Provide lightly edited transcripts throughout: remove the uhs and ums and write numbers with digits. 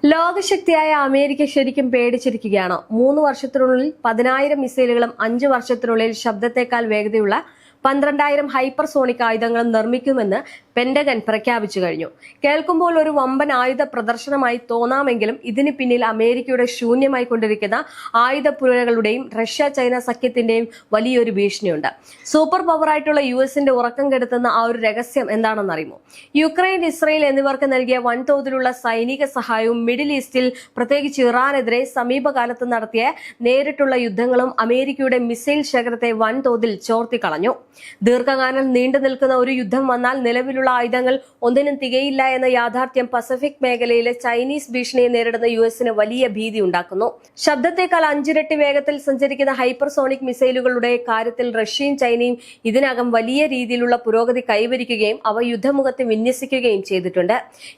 ലോകശക്തിയായ America ശരിക്കും പേടിച്ചിരിക്കുകയാണോ? 3 വർഷത്തിനുള്ളിൽ 10,000 മിസൈലുകളും 5 വർഷത്തിനുള്ളിൽ ശബ്ദത്തേക്കാൾ വേഗതയുള്ള 12,000 ഹൈപ്പർസോണിക് ആയുധങ്ങളും നിർമ്മിക്കുമെന്ന് പെന്റഗൺ പ്രഖ്യാപിച്ചു കഴിഞ്ഞു. കേൾക്കുമ്പോൾ ഒരു വമ്പൻ ആയുധ പ്രദർശനമായി തോന്നാമെങ്കിലും ഇതിന് പിന്നിൽ അമേരിക്കയുടെ ശൂന്യമായി കൊണ്ടിരിക്കുന്ന ആയുധപ്പുരകളുടെയും റഷ്യ ചൈന സഖ്യത്തിന്റെയും വലിയൊരു ഭീഷണിയുണ്ട്. സൂപ്പർ പവറായിട്ടുള്ള യുഎസിന്റെ ഉറക്കം കെടുത്തുന്ന ആ ഒരു രഹസ്യം എന്താണെന്നറിയുമോ? യുക്രൈൻ, ഇസ്രയേൽ എന്നിവർക്ക് നൽകിയ വൻതോതിലുള്ള സൈനിക സഹായവും മിഡിൽ ഈസ്റ്റിൽ പ്രത്യേകിച്ച് ഇറാനെതിരെ സമീപകാലത്ത് നടത്തിയ നേരിട്ടുള്ള യുദ്ധങ്ങളും അമേരിക്കയുടെ മിസൈൽ ശേഖരത്തെ വൻതോതിൽ ചോർത്തിക്കളഞ്ഞു. ദീർഘകാലം നീണ്ടു നിൽക്കുന്ന ഒരു യുദ്ധം വന്നാൽ നിലവിലുള്ള ആയുധങ്ങൾ ഒന്നിനും തികയില്ല എന്ന യാഥാർത്ഥ്യം പസഫിക് മേഖലയിലെ ചൈനീസ് ഭീഷണിയെ നേരിടുന്ന യുഎസിന് വലിയ ഭീതി ഉണ്ടാക്കുന്നു. ശബ്ദത്തേക്കാൾ 5 ഇരട്ടി വേഗത്തിൽ സഞ്ചരിക്കുന്ന ഹൈപ്പർസോണിക് മിസൈലുകളുടെ കാര്യത്തിൽ റഷ്യയും ചൈനയും ഇതിനകം വലിയ രീതിയിലുള്ള പുരോഗതി കൈവരിക്കുകയും അവ യുദ്ധമുഖത്ത് വിന്യസിക്കുകയും ചെയ്തിട്ടുണ്ട്.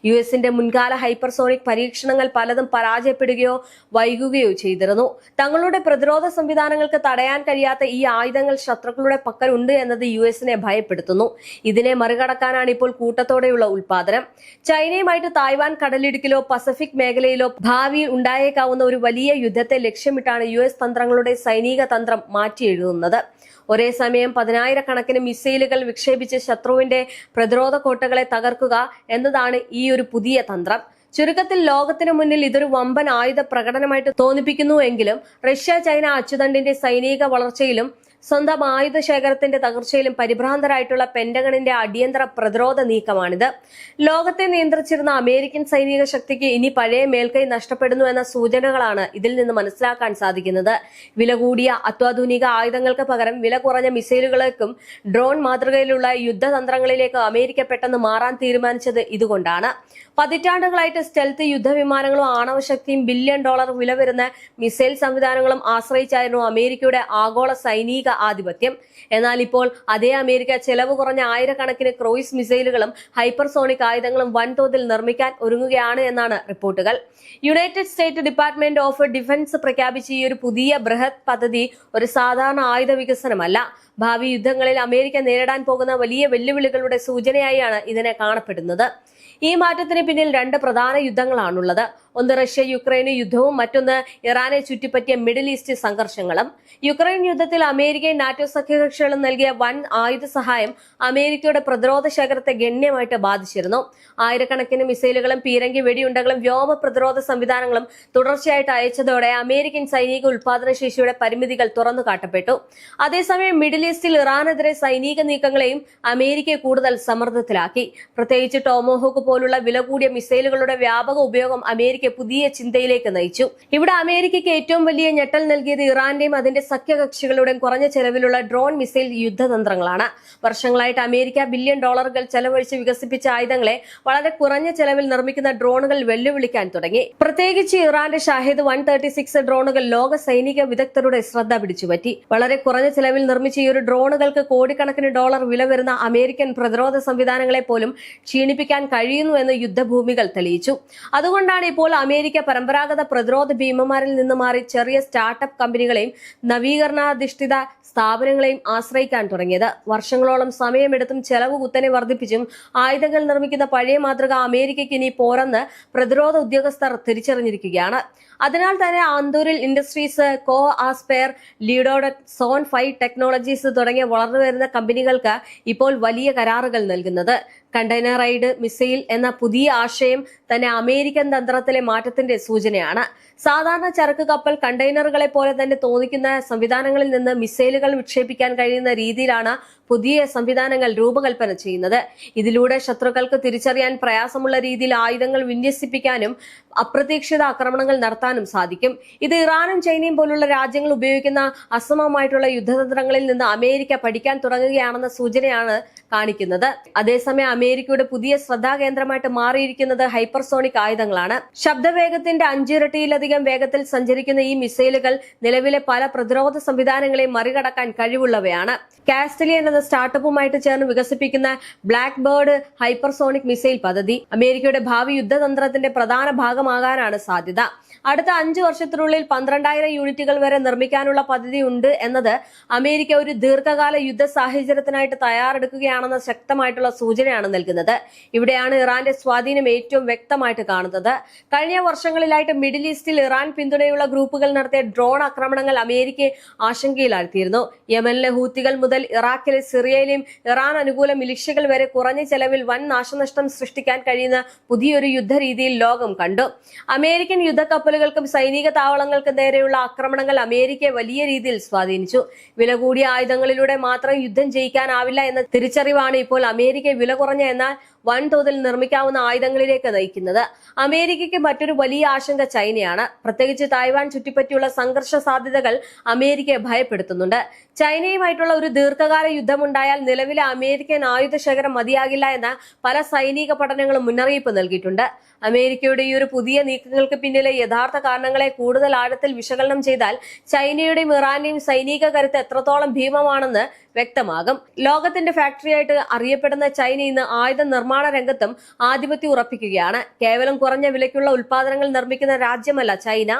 യുഎസിന്റെ മുൻകാല ഹൈപ്പർസോണിക് പരീക്ഷണങ്ങൾ പലതും പരാജയപ്പെടുകയോ വൈകുകയോ ചെയ്തിരുന്നു. തങ്ങളുടെ പ്രതിരോധ സംവിധാനങ്ങൾക്ക് തടയാൻ കഴിയാത്ത ഈ ആയുധങ്ങൾ ശത്രുക്കളുടെ പക്കലുണ്ട് എന്നത് യുഎസിനെ ഭയപ്പെടുത്തുന്നു. ഇതിനെ മറികടക്കാനാണ് ഇപ്പോൾ കൂട്ടത്തോടെയുള്ള ഉൽപാദനം. ചൈനയുമായിട്ട് തായ്വാൻ കടലിടുക്കിലോ പസഫിക് മേഖലയിലോ ഭാവിയിൽ ഉണ്ടായേക്കാവുന്ന ഒരു വലിയ യുദ്ധത്തെ ലക്ഷ്യമിട്ടാണ് യുഎസ് തന്ത്രങ്ങളുടെ സൈനിക തന്ത്രം മാറ്റിയെഴുതുന്നത്. ഒരേ സമയം 10,000 മിസൈലുകൾ വിക്ഷേപിച്ച് ശത്രുവിന്റെ പ്രതിരോധ കോട്ടകളെ തകർക്കുക എന്നതാണ് ഈ ഒരു പുതിയ തന്ത്രം. ചുരുക്കത്തിൽ ലോകത്തിന് മുന്നിൽ ഇതൊരു വമ്പൻ ആയുധ പ്രകടനമായിട്ട് തോന്നിപ്പിക്കുന്നുവെങ്കിലും റഷ്യ ചൈന അച്ചുതണ്ടിന്റെ സൈനിക വളർച്ചയിലും സ്വന്തം ആയുധ ശേഖരത്തിന്റെ തകർച്ചയിലും പരിഭ്രാന്തരായിട്ടുള്ള പെന്റഗണിന്റെ അടിയന്തര പ്രതിരോധ നീക്കമാണിത്. ലോകത്തെ നിയന്ത്രിച്ചിരുന്ന അമേരിക്കൻ സൈനിക ശക്തിക്ക് ഇനി പഴയ മേൽക്കൈ നഷ്ടപ്പെടുന്നു എന്ന സൂചനകളാണ് ഇതിൽ നിന്ന് മനസ്സിലാക്കാൻ സാധിക്കുന്നത്. വില കൂടിയ അത്യാധുനിക ആയുധങ്ങൾക്ക് പകരം വില കുറഞ്ഞ മിസൈലുകളേക്കും ഡ്രോൺ മാതൃകയിലുള്ള യുദ്ധതന്ത്രങ്ങളിലേക്ക് അമേരിക്ക പെട്ടെന്ന് മാറാൻ തീരുമാനിച്ചത് ഇതുകൊണ്ടാണ്. പതിറ്റാണ്ടുകളായിട്ട് സ്റ്റെൽത്ത് യുദ്ധവിമാനങ്ങളും ആണവശക്തിയും $1 ബില്യൺ വില വരുന്ന മിസൈൽ സംവിധാനങ്ങളും ആശ്രയിച്ചായിരുന്നു അമേരിക്കയുടെ ആഗോള സൈനിക ആധിപത്യം. എന്നാൽ ഇപ്പോൾ അതേ അമേരിക്ക ചെലവ് കുറഞ്ഞ 1000 ക്രൂയിസ് മിസൈലുകളും ഹൈപ്പർസോണിക് ആയുധങ്ങളും വൻതോതിൽ നിർമ്മിക്കാൻ ഒരുങ്ങുകയാണ് എന്നാണ് റിപ്പോർട്ടുകൾ. United state department of defence പ്രഖ്യാപിച്ച ഈ ഒരു പുതിയ ബൃഹത് പദ്ധതി ഒരു സാധാരണ ആയുധ വികസനമല്ല. ഭാവി യുദ്ധങ്ങളിൽ അമേരിക്ക നേരിടാൻ പോകുന്ന വലിയ വെല്ലുവിളികളുടെ സൂചനയായാണ് ഇതിനെ കാണപ്പെടുന്നത്. ഈ മാറ്റത്തിന് പിന്നിൽ 2 പ്രധാന യുദ്ധങ്ങളാണുള്ളത്. ഒന്ന് റഷ്യ യുക്രൈൻ യുദ്ധവും മറ്റൊന്ന് ഇറാനെ ചുറ്റിപ്പറ്റിയ മിഡിൽ ഈസ്റ്റ് സംഘർഷങ്ങളും. യുക്രൈൻ യുദ്ധത്തിൽ അമേരിക്കയും നാറ്റോ സഖ്യകക്ഷികളും നൽകിയ വൻ ആയുധ സഹായം അമേരിക്കയുടെ പ്രതിരോധ ശേഖരത്തെ ഗണ്യമായിട്ട് ബാധിച്ചിരുന്നു. 1000 മിസൈലുകളും പീരങ്കി വെടിയുണ്ടകളും വ്യോമ പ്രതിരോധ സംവിധാനങ്ങളും തുടർച്ചയായിട്ട് അയച്ചതോടെ അമേരിക്കൻ സൈനിക ഉൽപാദന ശേഷിയുടെ പരിമിതികൾ തുറന്നു കാട്ടപ്പെട്ടു. അതേസമയം മിഡിൽ ഈസ്റ്റിൽ ഇറാനെതിരെ സൈനിക നീക്കങ്ങളെയും അമേരിക്ക കൂടുതൽ സമ്മർദ്ദത്തിലാക്കി. പ്രത്യേകിച്ച് ടോമോഹോക്ക് പോലുള്ള വില കൂടിയ മിസൈലുകളുടെ വ്യാപക ഉപയോഗം അമേരിക്ക പുതിയ ചിന്തയിലേക്ക് നയിച്ചു. ഇവിടെ അമേരിക്കയ്ക്ക് ഏറ്റവും വലിയ ഞെട്ടൽ നൽകിയത് ഇറാന്റെയും അതിന്റെ സഖ്യകക്ഷികളുടെയും കുറഞ്ഞ ചെലവിലുള്ള ഡ്രോൺ മിസൈൽ യുദ്ധതന്ത്രങ്ങളാണ്. വർഷങ്ങളായിട്ട് അമേരിക്ക $1 ബില്യൺ ചെലവഴിച്ച് വികസിപ്പിച്ച ആയുധങ്ങളെ വളരെ കുറഞ്ഞ ചെലവിൽ നിർമ്മിക്കുന്ന ഡ്രോണുകൾ വെല്ലുവിളിക്കാൻ തുടങ്ങി. പ്രത്യേകിച്ച് ഇറാന്റെ ഷാഹിദ് 136 ഡ്രോണുകൾ ലോക സൈനിക വിദഗ്ധരുടെ ശ്രദ്ധ പിടിച്ചുപറ്റി. വളരെ കുറഞ്ഞ ചെലവിൽ നിർമ്മിച്ച ഈ ഒരു ഡ്രോണുകൾക്ക് കോടിക്കണക്കിന് ഡോളർ വില വരുന്ന അമേരിക്കൻ പ്രതിരോധ സംവിധാനങ്ങളെ പോലും ക്ഷീണിപ്പിക്കാൻ കഴിയുന്നുവെന്ന് യുദ്ധഭൂമികൾ തെളിയിച്ചു. അതുകൊണ്ടാണ് ഇപ്പോൾ അമേരിക്ക പരമ്പരാഗത പ്രതിരോധ ഭീമന്മാരിൽ നിന്ന് മാറി ചെറിയ സ്റ്റാർട്ടപ്പ് കമ്പനികളെയും നവീകരണാധിഷ്ഠിത സ്ഥാപനങ്ങളെയും ആശ്രയിക്കാൻ തുടങ്ങിയത്. വർഷങ്ങളോളം സമയമെടുത്തും ചെലവ് കുത്തനെ വർദ്ധിപ്പിച്ചും ആയുധങ്ങൾ നിർമ്മിക്കുന്ന പഴയ മാതൃക അമേരിക്കയ്ക്ക് ഇനി പോരെന്ന് പ്രതിരോധ ഉദ്യോഗസ്ഥർ തിരിച്ചറിഞ്ഞിരിക്കുകയാണ്. അതിനാൽ തന്നെ ആന്തൂരിൽ ഇൻഡസ്ട്രീസ്, കോ ആസ്പെയർ, ലീഡോഡക്, സോൺ 5 ടെക്നോളജീസ് തുടങ്ങിയ വളർന്നുവരുന്ന കമ്പനികൾക്ക് ഇപ്പോൾ വലിയ കരാറുകൾ നൽകുന്നത്. കണ്ടെയ്നറൈഡ് മിസൈൽ എന്ന പുതിയ ആശയം തന്നെ അമേരിക്കൻ തന്ത്രത്തിലെ മാറ്റത്തിന്റെ സൂചനയാണ്. സാധാരണ ചരക്ക് കപ്പൽ കണ്ടെയ്നറുകളെ പോലെ തന്നെ തോന്നിക്കുന്ന സംവിധാനങ്ങളിൽ നിന്ന് മിസൈലുകൾ വിക്ഷേപിക്കാൻ കഴിയുന്ന രീതിയിലാണ് പുതിയ സംവിധാനങ്ങൾ രൂപകൽപ്പന ചെയ്യുന്നത്. ഇതിലൂടെ ശത്രുക്കൾക്ക് തിരിച്ചറിയാൻ പ്രയാസമുള്ള രീതിയിൽ ആയുധങ്ങൾ വിന്യസിപ്പിക്കാനും അപ്രതീക്ഷിത ആക്രമണങ്ങൾ നടത്താനും സാധിക്കും. ഇത് ഇറാനും ചൈനയും പോലുള്ള രാജ്യങ്ങൾ ഉപയോഗിക്കുന്ന അസമമായിട്ടുള്ള യുദ്ധതന്ത്രങ്ങളിൽ നിന്ന് അമേരിക്ക പഠിക്കാൻ തുടങ്ങുകയാണെന്ന സൂചനയാണ് കാണിക്കുന്നത്. അതേസമയം അമേരിക്കയുടെ പുതിയ ശ്രദ്ധാകേന്ദ്രമായിട്ട് മാറിയിരിക്കുന്നത് ഹൈപ്പർസോണിക് ആയുധങ്ങളാണ്. ശബ്ദവേഗത്തിന്റെ 5 ഇരട്ടിയിലധികം വേഗത്തിൽ സഞ്ചരിക്കുന്ന ഈ മിസൈലുകൾ നിലവിലെ പല പ്രതിരോധ സംവിധാനങ്ങളെയും മറികടക്കാൻ കഴിവുള്ളവയാണ്. കാസ്റ്റലിയൻ എന്ന സ്റ്റാർട്ടപ്പുമായിട്ട് ചേർന്ന് വികസിപ്പിക്കുന്ന ബ്ലാക്ക് ബേർഡ് ഹൈപ്പർസോണിക് മിസൈൽ പദ്ധതി അമേരിക്കയുടെ ഭാവി യുദ്ധതന്ത്രത്തിന്റെ പ്രധാന ഭാഗമാകാനാണ് സാധ്യത. അടുത്ത 5 വർഷത്തിനുള്ളിൽ 12,000 യൂണിറ്റുകൾ വരെ നിർമ്മിക്കാനുള്ള പദ്ധതി ഉണ്ട് എന്നത് അമേരിക്ക ഒരു ദീർഘകാല യുദ്ധ സാഹചര്യത്തിനായിട്ട് തയ്യാറെടുക്കുകയാണ് വരികയാണെന്ന ശക്തമായിട്ടുള്ള സൂചനയാണ് നൽകുന്നത്. ഇവിടെയാണ് ഇറാന്റെ സ്വാധീനം ഏറ്റവും വ്യക്തമായിട്ട് കാണുന്നത്. കഴിഞ്ഞ വർഷങ്ങളിലായിട്ട് മിഡിൽ ഈസ്റ്റിൽ ഇറാൻ പിന്തുണയുള്ള ഗ്രൂപ്പുകൾ നടത്തിയ ഡ്രോൺ ആക്രമണങ്ങൾ അമേരിക്കയെ ആശങ്കയിലാഴ്ത്തിയിരുന്നു. യമനിലെ ഹൂത്തികൾ മുതൽ ഇറാഖിലെ സിറിയയിലെയും ഇറാൻ അനുകൂല മിലിഷ്യകൾ വരെ കുറഞ്ഞ ചെലവിൽ വൻ നാശനഷ്ടം സൃഷ്ടിക്കാൻ കഴിയുന്ന പുതിയൊരു യുദ്ധരീതിയിൽ ലോകം കണ്ടു. അമേരിക്കൻ യുദ്ധക്കപ്പലുകൾക്കും സൈനിക താവളങ്ങൾക്കും നേരെയുള്ള ആക്രമണങ്ങൾ അമേരിക്കയെ വലിയ രീതിയിൽ സ്വാധീനിച്ചു. വില കൂടിയ ആയുധങ്ങളിലൂടെ മാത്രം യുദ്ധം ജയിക്കാനാവില്ല എന്ന തിരിച്ചറിവാണ് ഇപ്പോൾ അമേരിക്കയെ വില കുറഞ്ഞ എന്നാൽ വൻതോതിൽ നിർമ്മിക്കാവുന്ന ആയുധങ്ങളിലേക്ക് നയിക്കുന്നത്. അമേരിക്കയ്ക്ക് മറ്റൊരു വലിയ ആശങ്ക ചൈനയാണ്. പ്രത്യേകിച്ച് തായ്വാൻ ചുറ്റിപ്പറ്റിയുള്ള സംഘർഷ സാധ്യതകൾ അമേരിക്കയെ ഭയപ്പെടുത്തുന്നുണ്ട്. ചൈനയുമായിട്ടുള്ള ഒരു ദീർഘകാല യുദ്ധമുണ്ടായാൽ നിലവിലെ അമേരിക്കൻ ആയുധ ശേഖരം മതിയാകില്ല എന്ന പല സൈനിക പഠനങ്ങളും മുന്നറിയിപ്പ് നൽകിയിട്ടുണ്ട്. അമേരിക്കയുടെ ഈ ഒരു പുതിയ നീക്കങ്ങൾക്ക് പിന്നിലെ യഥാർത്ഥ കാരണങ്ങളെ കൂടുതൽ ആഴത്തിൽ വിശകലനം ചെയ്താൽ ചൈനയുടെയും ഇറാന്റെയും സൈനിക കരുത്ത് എത്രത്തോളം ഭീമമാണെന്ന് വ്യക്തമാകും. ലോകത്തിന്റെ ഫാക്ടറിയായിട്ട് അറിയപ്പെടുന്ന ചൈന ഇന്ന് ആയുധ നിർമ്മാണ രംഗത്തും ആധിപത്യം ഉറപ്പിക്കുകയാണ്. കേവലം കുറഞ്ഞ വിലയ്ക്കുള്ള ഉൽപാദനങ്ങൾ നിർമ്മിക്കുന്ന രാജ്യമല്ല ചൈന,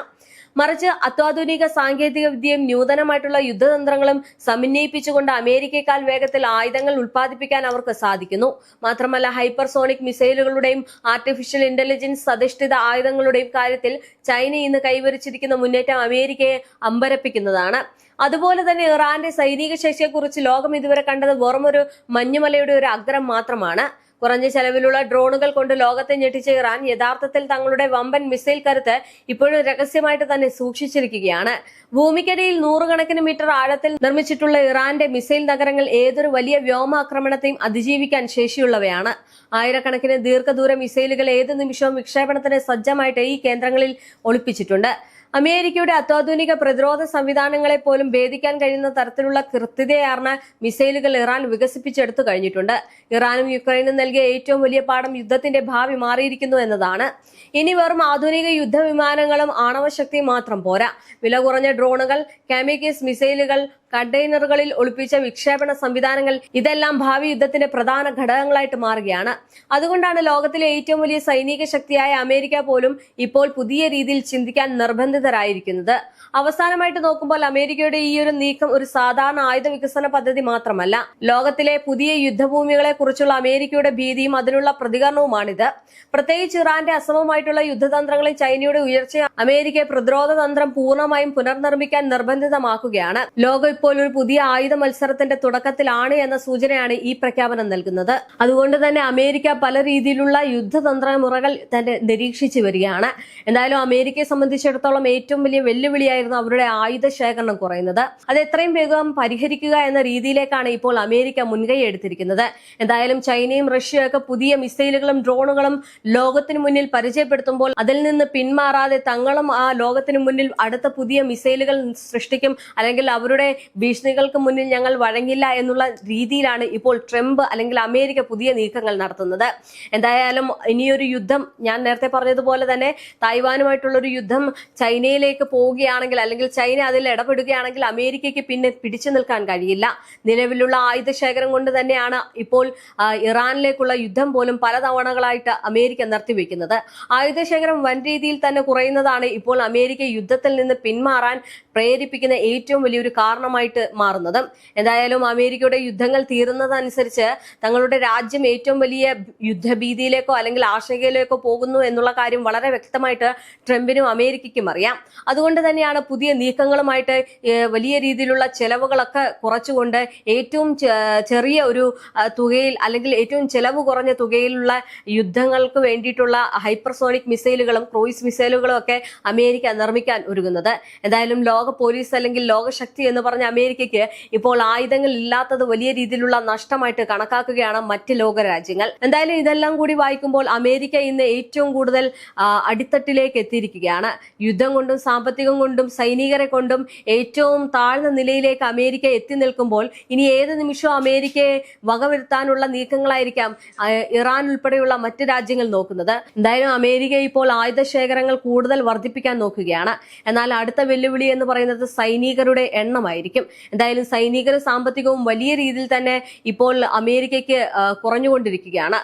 മറിച്ച് അത്യാധുനിക സാങ്കേതിക വിദ്യയും നൂതനമായിട്ടുള്ള യുദ്ധതന്ത്രങ്ങളും സമന്വയിപ്പിച്ചുകൊണ്ട് അമേരിക്കയെക്കാൾ വേഗത്തിൽ ആയുധങ്ങൾ ഉൽപ്പാദിപ്പിക്കാൻ അവർക്ക് സാധിക്കുന്നു. മാത്രമല്ല ഹൈപ്പർസോണിക് മിസൈലുകളുടെയും ആർട്ടിഫിഷ്യൽ ഇന്റലിജൻസ് അധിഷ്ഠിത ആയുധങ്ങളുടെയും കാര്യത്തിൽ ചൈന ഇന്ന് കൈവരിച്ചിരിക്കുന്ന മുന്നേറ്റം അമേരിക്കയെ അമ്പരപ്പിക്കുന്നതാണ്. അതുപോലെ തന്നെ ഇറാന്റെ സൈനിക ശേഷിയെക്കുറിച്ച് ലോകം ഇതുവരെ കണ്ടത് വെറുമൊരു മഞ്ഞുമലയുടെ ഒരു അഗ്രം മാത്രമാണ്. കുറഞ്ഞ ചെലവിലുള്ള ഡ്രോണുകൾ കൊണ്ട് ലോകത്തെ ഞെട്ടിച്ച ഇറാൻ യഥാർത്ഥത്തിൽ തങ്ങളുടെ വമ്പൻ മിസൈൽ കരുത്ത് ഇപ്പോഴും രഹസ്യമായിട്ട് തന്നെ സൂക്ഷിച്ചിരിക്കുകയാണ്. ഭൂമിക്കടിയിൽ നൂറുകണക്കിന് മീറ്റർ ആഴത്തിൽ നിർമ്മിച്ചിട്ടുള്ള ഇറാന്റെ മിസൈൽ നഗരങ്ങൾ ഏതൊരു വലിയ വ്യോമാക്രമണത്തെയും അതിജീവിക്കാൻ ശേഷിയുള്ളവയാണ്. ആയിരക്കണക്കിന് ദീർഘദൂര മിസൈലുകൾ ഏത് നിമിഷവും വിക്ഷേപണത്തിന് സജ്ജമായിട്ട് ഈ കേന്ദ്രങ്ങളിൽ ഒളിപ്പിച്ചിട്ടുണ്ട്. അമേരിക്കയുടെ അത്യാധുനിക പ്രതിരോധ സംവിധാനങ്ങളെ പോലും ഭേദിക്കാൻ കഴിയുന്ന തരത്തിലുള്ള കൃത്യതയാർന്ന മിസൈലുകൾ ഇറാൻ വികസിപ്പിച്ചെടുത്തു കഴിഞ്ഞിട്ടുണ്ട്. ഇറാനും യുക്രൈനും നൽകിയ ഏറ്റവും വലിയ പാഠം യുദ്ധത്തിന്റെ ഭാവി മാറിയിരിക്കുന്നു എന്നതാണ്. ഇനി വെറും ആധുനിക യുദ്ധവിമാനങ്ങളും ആണവശക്തിയും മാത്രം പോരാ. വില കുറഞ്ഞ ഡ്രോണുകൾ, കാമിക്കേസ് മിസൈലുകൾ, കണ്ടെയ്നറുകളിൽ ഒളിപ്പിച്ച വിക്ഷേപണ സംവിധാനങ്ങൾ ഇതെല്ലാം ഭാവി യുദ്ധത്തിന്റെ പ്രധാന ഘടകങ്ങളായിട്ട് മാറുകയാണ്. അതുകൊണ്ടാണ് ലോകത്തിലെ ഏറ്റവും വലിയ സൈനിക ശക്തിയായ അമേരിക്ക പോലും ഇപ്പോൾ പുതിയ രീതിയിൽ ചിന്തിക്കാൻ നിർബന്ധിതരായിരിക്കുന്നത്. അവസാനമായിട്ട് നോക്കുമ്പോൾ അമേരിക്കയുടെ ഈ ഒരു നീക്കം ഒരു സാധാരണ ആയുധ വികസന പദ്ധതി മാത്രമല്ല, ലോകത്തിലെ പുതിയ യുദ്ധഭൂമികളെ കുറിച്ചുള്ള അമേരിക്കയുടെ ഭീതിയും അതിനുള്ള പ്രതികരണവുമാണിത്. പ്രത്യേകിച്ച് ഇറാന്റെ അസമമായിട്ടുള്ള യുദ്ധതന്ത്രങ്ങളിൽ ചൈനയുടെ ഉയർച്ച അമേരിക്കയെ പ്രതിരോധ തന്ത്രം പൂർണ്ണമായും പുനർനിർമ്മിക്കാൻ നിർബന്ധിതമാക്കുകയാണ്. ലോകം ഇപ്പോൾ ഒരു പുതിയ ആയുധ മത്സരത്തിന്റെ തുടക്കത്തിലാണ് എന്ന സൂചനയാണ് ഈ പ്രഖ്യാപനം നൽകുന്നത്. അതുകൊണ്ട് തന്നെ അമേരിക്ക പല രീതിയിലുള്ള യുദ്ധതന്ത്ര മുറകൾ തന്നെ നിരീക്ഷിച്ചു വരികയാണ്. എന്തായാലും അമേരിക്കയെ സംബന്ധിച്ചിടത്തോളം ഏറ്റവും വലിയ വെല്ലുവിളിയായിരുന്നു അവരുടെ ആയുധ ശേഖരണം കുറയുന്നത്. അത് എത്രയും വേഗം പരിഹരിക്കുക എന്ന രീതിയിലേക്കാണ് ഇപ്പോൾ അമേരിക്ക മുൻകൈ എടുത്തിരിക്കുന്നത്. എന്തായാലും ചൈനയും റഷ്യയൊക്കെ പുതിയ മിസൈലുകളും ഡ്രോണുകളും ലോകത്തിനു മുന്നിൽ പരിചയപ്പെടുത്തുമ്പോൾ അതിൽ നിന്ന് പിന്മാറാതെ തങ്ങളും ആ ലോകത്തിനു മുന്നിൽ അടുത്ത പുതിയ മിസൈലുകൾ സൃഷ്ടിക്കും, അല്ലെങ്കിൽ അവരുടെ ഭീഷണികൾക്ക് മുന്നിൽ ഞങ്ങൾ വഴങ്ങില്ല എന്നുള്ള രീതിയിലാണ് ഇപ്പോൾ ട്രംപ് അല്ലെങ്കിൽ അമേരിക്ക പുതിയ നീക്കങ്ങൾ നടത്തുന്നത്. എന്തായാലും ഇനിയൊരു യുദ്ധം, ഞാൻ നേരത്തെ പറഞ്ഞതുപോലെ തന്നെ തായ്വാനുമായിട്ടുള്ള ഒരു യുദ്ധം ചൈനയിലേക്ക് പോവുകയാണെങ്കിൽ അല്ലെങ്കിൽ ചൈന അതിൽ ഇടപെടുകയാണെങ്കിൽ അമേരിക്കയ്ക്ക് പിന്നെ പിടിച്ചു നിൽക്കാൻ കഴിയില്ല. നിലവിലുള്ള ആയുധ ശേഖരം കൊണ്ട് തന്നെയാണ് ഇപ്പോൾ ഇറാനിലേക്കുള്ള യുദ്ധം പോലും പല തവണകളായിട്ട് അമേരിക്ക നിർത്തിവെക്കുന്നത്. ആയുധ ശേഖരം വൻ രീതിയിൽ തന്നെ കുറയുന്നതാണ് ഇപ്പോൾ അമേരിക്ക യുദ്ധത്തിൽ നിന്ന് പിന്മാറാൻ പ്രേരിപ്പിക്കുന്ന ഏറ്റവും വലിയൊരു കാരണമായിട്ട് മാറുന്നത്. എന്തായാലും അമേരിക്കയുടെ യുദ്ധങ്ങൾ തീരുന്നതനുസരിച്ച് തങ്ങളുടെ രാജ്യം ഏറ്റവും വലിയ യുദ്ധഭീതിയിലേക്കോ അല്ലെങ്കിൽ ആശങ്കയിലേക്കോ പോകുന്നു എന്നുള്ള കാര്യം വളരെ വ്യക്തമായിട്ട് ട്രംപിനും അമേരിക്കയ്ക്കും അറിയാം. അതുകൊണ്ട് തന്നെയാണ് പുതിയ നീക്കങ്ങളുമായിട്ട് വലിയ രീതിയിലുള്ള ചെലവുകളൊക്കെ കുറച്ചുകൊണ്ട് ഏറ്റവും ചെറിയ ഒരു തുകയിൽ അല്ലെങ്കിൽ ഏറ്റവും ചെലവ് കുറഞ്ഞ തുകയിലുള്ള യുദ്ധങ്ങൾക്ക് വേണ്ടിയിട്ടുള്ള ഹൈപ്പർസോണിക് മിസൈലുകളും ക്രൂയിസ് മിസൈലുകളും ഒക്കെ അമേരിക്ക നിർമ്മിക്കാൻ ഒരുങ്ങുന്നത്. എന്തായാലും ലോക പോലീസ് അല്ലെങ്കിൽ ലോകശക്തി എന്ന് പറഞ്ഞ അമേരിക്കയ്ക്ക് ഇപ്പോൾ ആയുധങ്ങൾ ഇല്ലാത്തത് വലിയ രീതിയിലുള്ള നഷ്ടമായിട്ട് കണക്കാക്കുകയാണ് മറ്റ് ലോകരാജ്യങ്ങൾ. എന്തായാലും ഇതെല്ലാം കൂടി വായിക്കുമ്പോൾ അമേരിക്ക ഇന്ന് ഏറ്റവും കൂടുതൽ അടിത്തട്ടിലേക്ക് എത്തിയിരിക്കുകയാണ്. യുദ്ധം കൊണ്ടും സാമ്പത്തികം കൊണ്ടും സൈനികരെ കൊണ്ടും ഏറ്റവും താഴ്ന്ന നിലയിലേക്ക് അമേരിക്ക എത്തി നിൽക്കുമ്പോൾ ഇനി ഏത് നിമിഷവും അമേരിക്കയെ വകവരുത്താനുള്ള നീക്കങ്ങളായിരിക്കാം ഇറാൻ ഉൾപ്പെടെയുള്ള മറ്റ് രാജ്യങ്ങൾ നോക്കുന്നത്. എന്തായാലും അമേരിക്ക ഇപ്പോൾ ആയുധ ശേഖരങ്ങൾ കൂടുതൽ വർദ്ധിപ്പിക്കാൻ നോക്കുകയാണ്. എന്നാൽ അടുത്ത വെല്ലുവിളി എന്ന് പറയുന്നത് സൈനികരുടെ എണ്ണമായിരിക്കും. എന്തായാലും സൈനികരും സാമ്പത്തികവും വലിയ രീതിയിൽ തന്നെ ഇപ്പോൾ അമേരിക്കയ്ക്ക് കുറഞ്ഞുകൊണ്ടിരിക്കുകയാണ്.